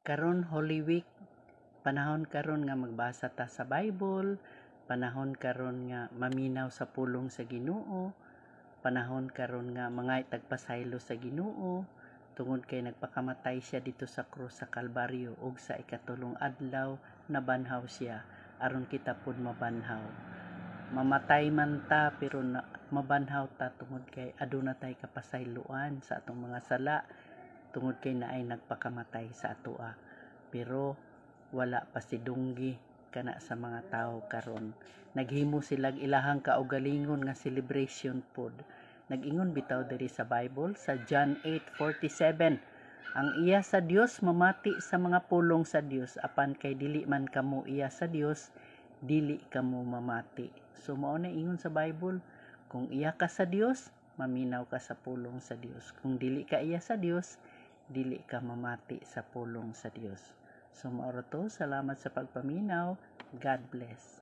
Karon Holy Week, panahon karon nga magbasa ta sa Bible, panahon karon nga maminaw sa pulong sa Ginoo, panahon karon nga mangay tagpasaylo sa Ginoo, tungod kay nagpakamatay siya dito sa krus sa Kalbaryo ug sa ikatulong adlaw nabanhaw siya aron kita pud mabanhaw. Mamatay man ta pero mabanhaw ta tungod kay aduna tay kapasayloan sa atong mga sala, tungod kay naay nagpakamatay sa atoa. Pero wala pa si dunggi kana sa mga tawo karon. Naghimo sila ilahang kaugalingon nga celebration pod. Nag-ingon bitaw diri sa Bible sa John 8:47, ang iya sa Dios mamati sa mga pulong sa Dios, apan kay dili man kamo iya sa Dios, dili kamo mamati. So mao na ingon sa Bible, kung iya ka sa Dios, maminaw ka sa pulong sa Dios. Kung dili ka iya sa Dios, dili ka mamati sa pulong sa Dios. So mao ra to, salamat sa pagpaminaw. God bless.